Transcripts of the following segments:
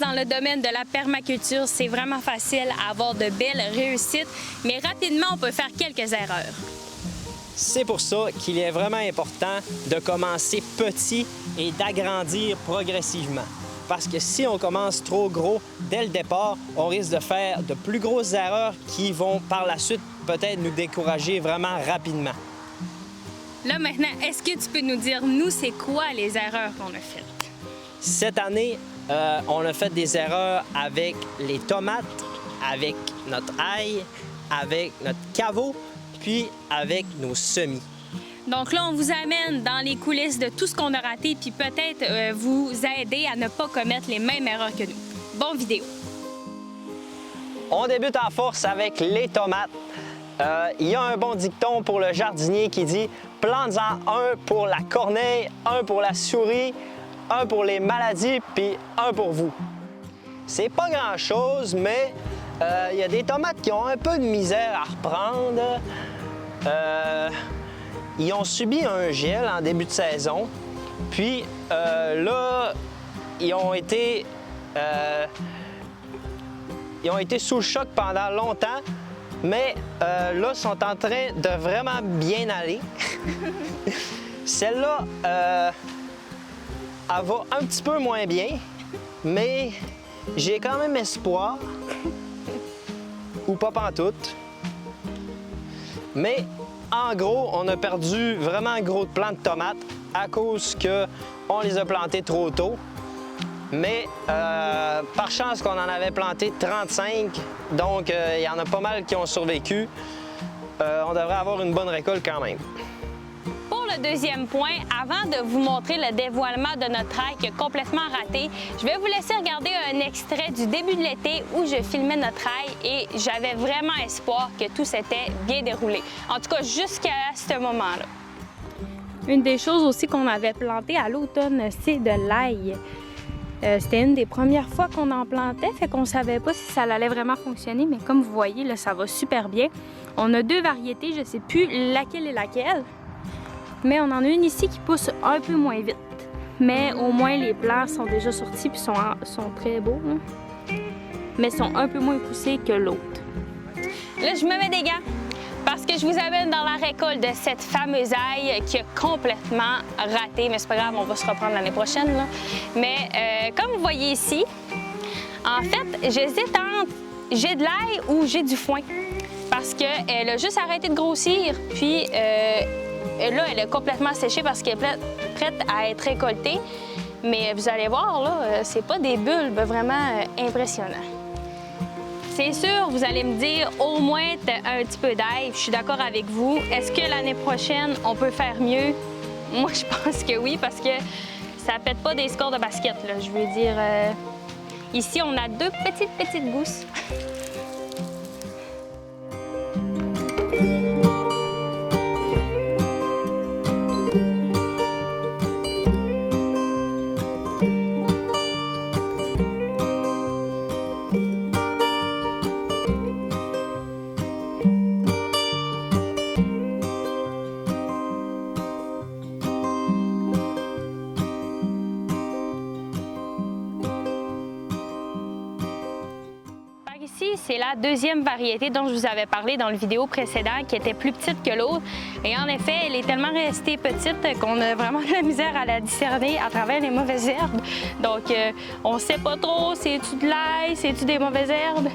dans le domaine de la permaculture, c'est vraiment facile à avoir de belles réussites, mais rapidement, on peut faire quelques erreurs. C'est pour ça qu'il est vraiment important de commencer petit et d'agrandir progressivement. Parce que si on commence trop gros dès le départ, on risque de faire de plus grosses erreurs qui vont par la suite peut-être nous décourager vraiment rapidement. Là maintenant, est-ce que tu peux nous dire, nous, c'est quoi les erreurs qu'on a faites? Cette année, on a fait des erreurs avec les tomates, avec notre ail, avec notre caveau, puis avec nos semis. Donc là, on vous amène dans les coulisses de tout ce qu'on a raté, puis peut-être vous aider à ne pas commettre les mêmes erreurs que nous. Bonne vidéo! On débute en force avec les tomates. Il y a un bon dicton pour le jardinier qui dit « Plante-en un pour la corneille, un pour la souris, un pour les maladies, puis un pour vous. » C'est pas grand-chose, mais il y a des tomates qui ont un peu de misère à reprendre. Ils ont subi un gel en début de saison, puis là, ils ont été sous le choc pendant longtemps, mais là, sont en train de vraiment bien aller. Celle-là, elle va un petit peu moins bien, mais j'ai quand même espoir, ou pas pantoute. Mais en gros, on a perdu vraiment un gros plants de tomates à cause qu'on les a plantés trop tôt. Mais par chance qu'on en avait planté 35, donc il y en a pas mal qui ont survécu. On devrait avoir une bonne récolte quand même. Pour le deuxième point, avant de vous montrer le dévoilement de notre ail qui est complètement raté, je vais vous laisser regarder un extrait du début de l'été où je filmais notre ail et j'avais vraiment espoir que tout s'était bien déroulé. En tout cas, jusqu'à ce moment-là. Une des choses aussi qu'on avait plantées à l'automne, c'est de l'ail. C'était une des premières fois qu'on en plantait, fait qu'on savait pas si ça allait vraiment fonctionner, mais comme vous voyez, là, ça va super bien. On a deux variétés, je sais plus laquelle est laquelle, mais on en a une ici qui pousse un peu moins vite. Mais au moins, les plants sont déjà sortis puis sont très beaux, hein? Mais sont un peu moins poussés que l'autre. Là, je me mets des gants parce que je vous amène dans la récolte de cette fameuse ail qui a complètement raté. Mais c'est pas grave, on va se reprendre l'année prochaine, là. Mais comme vous voyez ici, en fait, j'hésite entre j'ai de l'ail ou j'ai du foin. Parce qu'elle a juste arrêté de grossir, puis là, elle est complètement séchée parce qu'elle est prête à être récoltée. Mais vous allez voir, là, c'est pas des bulbes vraiment impressionnants. C'est sûr, vous allez me dire, au moins, un petit peu d'ail. Je suis d'accord avec vous. Est-ce que l'année prochaine, on peut faire mieux? Moi, je pense que oui, parce que ça pète pas des scores de basket, là. Je veux dire, ici, on a deux petites gousses. Ici, c'est la deuxième variété dont je vous avais parlé dans le vidéo précédent, qui était plus petite que l'autre. Et en effet, elle est tellement restée petite qu'on a vraiment de la misère à la discerner à travers les mauvaises herbes. Donc, on ne sait pas trop, c'est-tu de l'ail, c'est-tu des mauvaises herbes.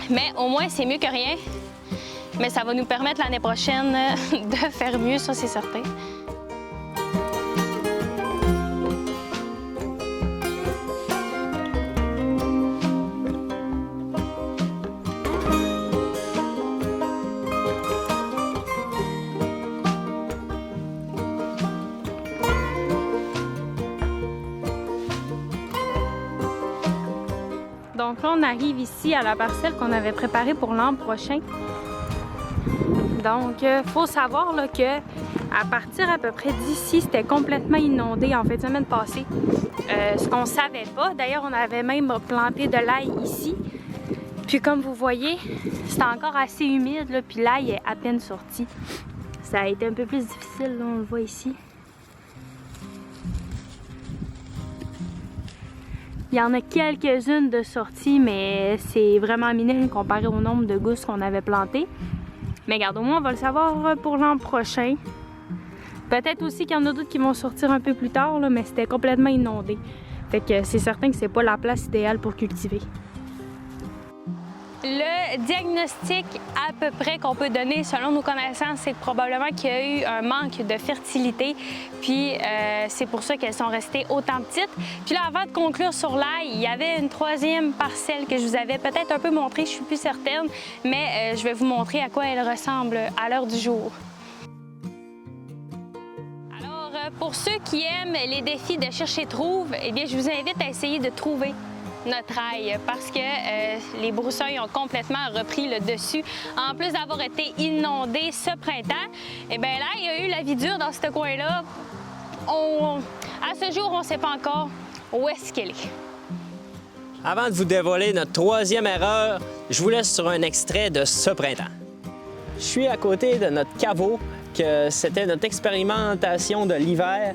Mais au moins, c'est mieux que rien. Mais ça va nous permettre l'année prochaine de faire mieux, ça c'est certain. Donc là, on arrive ici à la parcelle qu'on avait préparée pour l'an prochain. Donc, il faut savoir là, que à partir à peu près d'ici, c'était complètement inondé en fait, semaine passée. Ce qu'on savait pas, d'ailleurs, on avait même planté de l'ail ici. Puis comme vous voyez, c'est encore assez humide, là, puis l'ail est à peine sorti. Ça a été un peu plus difficile, là, on le voit ici. Il y en a quelques-unes de sorties, mais c'est vraiment minime comparé au nombre de gousses qu'on avait plantées. Mais regarde, au moins on va le savoir pour l'an prochain. Peut-être aussi qu'il y en a d'autres qui vont sortir un peu plus tard, là, mais c'était complètement inondé. Fait que c'est certain que c'est pas la place idéale pour cultiver. Le diagnostic à peu près qu'on peut donner selon nos connaissances, c'est probablement qu'il y a eu un manque de fertilité. Puis c'est pour ça qu'elles sont restées autant petites. Puis là, avant de conclure sur l'ail, il y avait une troisième parcelle que je vous avais peut-être un peu montrée, je suis plus certaine, mais je vais vous montrer à quoi elle ressemble à l'heure du jour. Alors, pour ceux qui aiment les défis de chercher-trouve, eh bien, je vous invite à essayer de trouver notre ail parce que les broussailles ont complètement repris le dessus. En plus d'avoir été inondé ce printemps, et bien là, il y a eu la vie dure dans ce coin-là. À ce jour, on ne sait pas encore où est-ce qu'elle est. Avant de vous dévoiler notre troisième erreur, je vous laisse sur un extrait de ce printemps. Je suis à côté de notre caveau, que c'était notre expérimentation de l'hiver.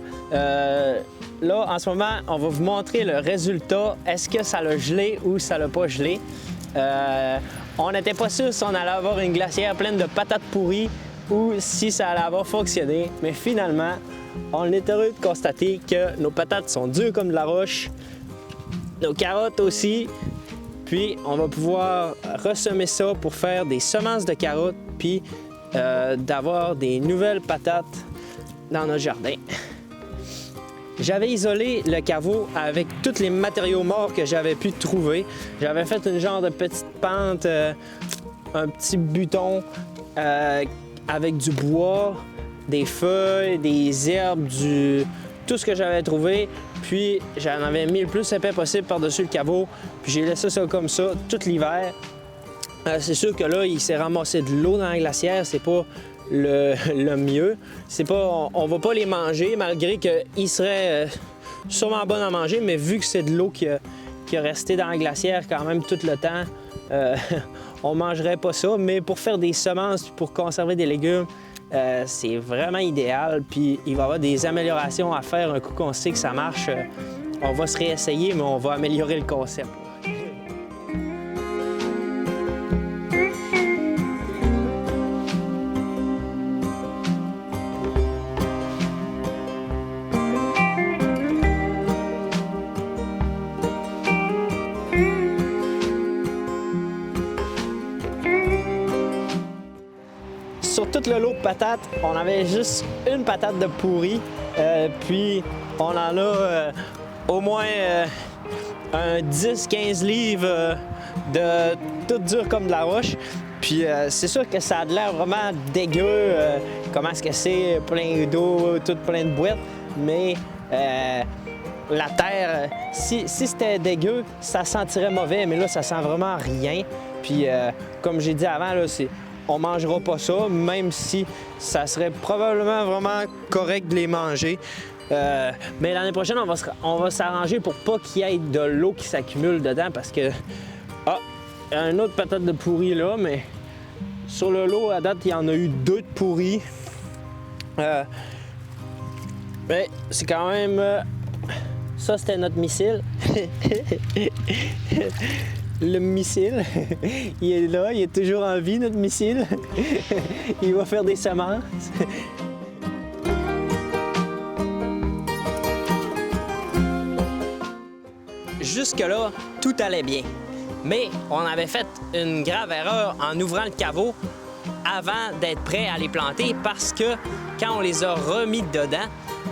Là, en ce moment, on va vous montrer le résultat. Est-ce que ça l'a gelé ou ça l'a pas gelé? On n'était pas sûr si on allait avoir une glacière pleine de patates pourries ou si ça allait avoir fonctionné. Mais finalement, on est heureux de constater que nos patates sont dures comme de la roche, nos carottes aussi. Puis, on va pouvoir ressemer ça pour faire des semences de carottes, puis d'avoir des nouvelles patates dans notre jardin. J'avais isolé le caveau avec tous les matériaux morts que j'avais pu trouver. J'avais fait une genre de petite pente, un petit buton avec du bois, des feuilles, des herbes, tout ce que j'avais trouvé. Puis j'en avais mis le plus épais possible par-dessus le caveau. Puis j'ai laissé ça comme ça tout l'hiver. C'est sûr que là, il s'est ramassé de l'eau dans la glacière. C'est pas le mieux. C'est pas, on va pas les manger, malgré qu'ils seraient sûrement bons à manger, mais vu que c'est de l'eau qui a resté dans la glacière quand même tout le temps, on mangerait pas ça. Mais pour faire des semences, pour conserver des légumes, c'est vraiment idéal. Puis il va y avoir des améliorations à faire un coup qu'on sait que ça marche. On va se réessayer, mais on va améliorer le concept. Sur tout le lot de patates, on avait juste une patate de pourrie, puis on en a au moins un 10-15 livres de tout dur comme de la roche. Puis c'est sûr que ça a l'air vraiment dégueu, comment est-ce que c'est, plein d'eau, tout plein de boîtes, mais la terre, si c'était dégueu, ça sentirait mauvais, mais là, ça sent vraiment rien. Puis comme j'ai dit avant, là, on ne mangera pas ça, même si ça serait probablement vraiment correct de les manger. Mais l'année prochaine, on va s'arranger pour pas qu'il y ait de l'eau qui s'accumule dedans parce que... Ah, il y a une autre patate de pourri là, mais sur le lot, à date, il y en a eu 2 de pourris. Mais c'est quand même... Ça, c'était notre missile. Le missile, il est là, il est toujours en vie, notre missile. Il va faire des semences. Jusque-là, tout allait bien. Mais on avait fait une grave erreur en ouvrant le caveau avant d'être prêt à les planter parce que quand on les a remis dedans,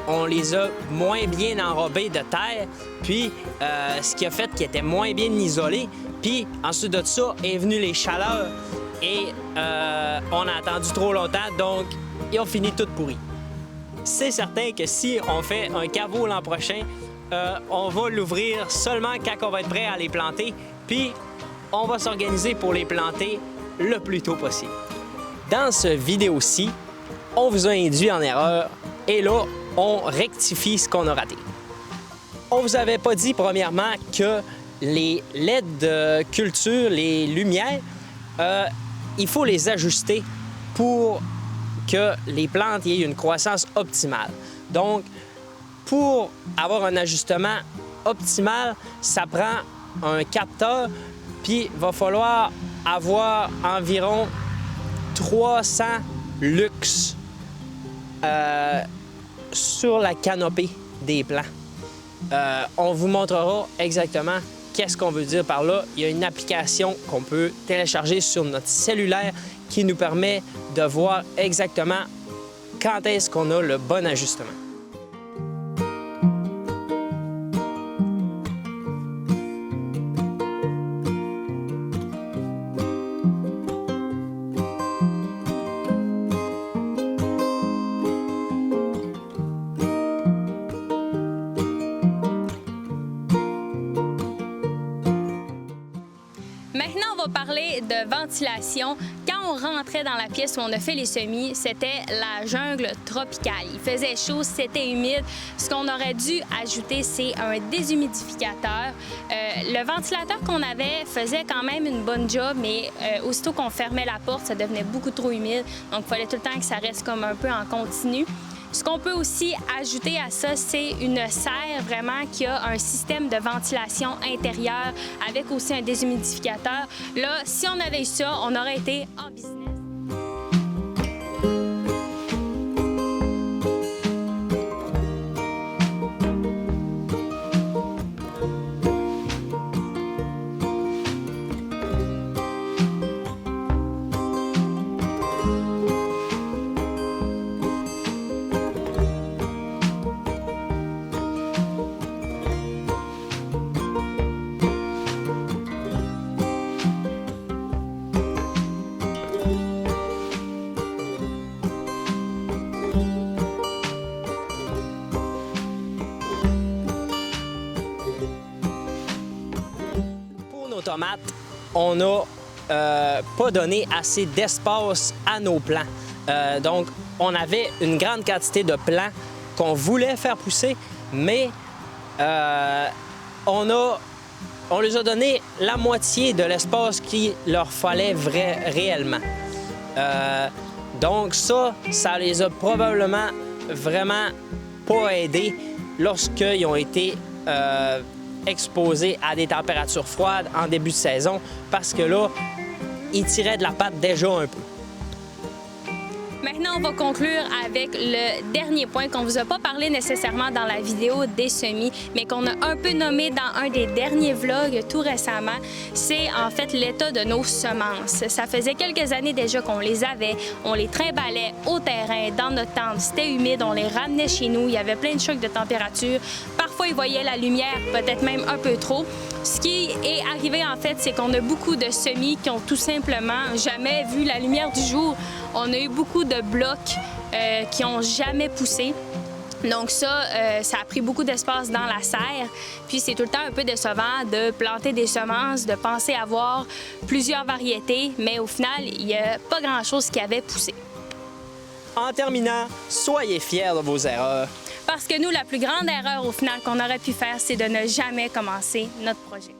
on les a moins bien enrobés de terre, puis ce qui a fait qu'ils étaient moins bien isolés. Puis ensuite de ça est venu les chaleurs et on a attendu trop longtemps, donc ils ont fini tout pourris. C'est certain que si on fait un caveau l'an prochain, on va l'ouvrir seulement quand on va être prêt à les planter, puis on va s'organiser pour les planter le plus tôt possible. Dans cette vidéo-ci, on vous a induit en erreur et là, on rectifie ce qu'on a raté. On vous avait pas dit premièrement que les LED de culture, les lumières, il faut les ajuster pour que les plantes aient une croissance optimale. Donc, pour avoir un ajustement optimale, ça prend un capteur, puis il va falloir avoir environ 300 lux sur la canopée des plants. On vous montrera exactement qu'est-ce qu'on veut dire par là. Il y a une application qu'on peut télécharger sur notre cellulaire qui nous permet de voir exactement quand est-ce qu'on a le bon ajustement. Maintenant, on va parler de ventilation. Quand on rentrait dans la pièce où on a fait les semis, c'était la jungle tropicale. Il faisait chaud, c'était humide. Ce qu'on aurait dû ajouter, c'est un déshumidificateur. Le ventilateur qu'on avait faisait quand même une bonne job, mais aussitôt qu'on fermait la porte, ça devenait beaucoup trop humide. Donc, il fallait tout le temps que ça reste comme un peu en continu. Ce qu'on peut aussi ajouter à ça, c'est une serre vraiment qui a un système de ventilation intérieure avec aussi un déshumidificateur. Là, si on avait eu ça, on aurait été en business. Tomates, on n'a pas donné assez d'espace à nos plants. Donc, on avait une grande quantité de plants qu'on voulait faire pousser, mais on les a donné la moitié de l'espace qu'il leur fallait réellement. Donc ça les a probablement vraiment pas aidés lorsqu'ils ont été exposés à des températures froides en début de saison parce que là, ils tiraient de la pâte déjà un peu. Maintenant, on va conclure avec le dernier point qu'on ne vous a pas parlé nécessairement dans la vidéo des semis, mais qu'on a un peu nommé dans un des derniers vlogs tout récemment. C'est en fait l'état de nos semences. Ça faisait quelques années déjà qu'on les avait. On les trimballait au terrain, dans notre tente. C'était humide, on les ramenait chez nous. Il y avait plein de chocs de température. Parfois, ils voyaient la lumière, peut-être même un peu trop. Ce qui est arrivé, en fait, c'est qu'on a beaucoup de semis qui ont tout simplement jamais vu la lumière du jour. On a eu beaucoup de blocs qui n'ont jamais poussé. Donc ça a pris beaucoup d'espace dans la serre. Puis c'est tout le temps un peu décevant de planter des semences, de penser avoir plusieurs variétés, mais au final, il n'y a pas grand-chose qui avait poussé. En terminant, soyez fiers de vos erreurs. Parce que nous, la plus grande erreur au final qu'on aurait pu faire, c'est de ne jamais commencer notre projet.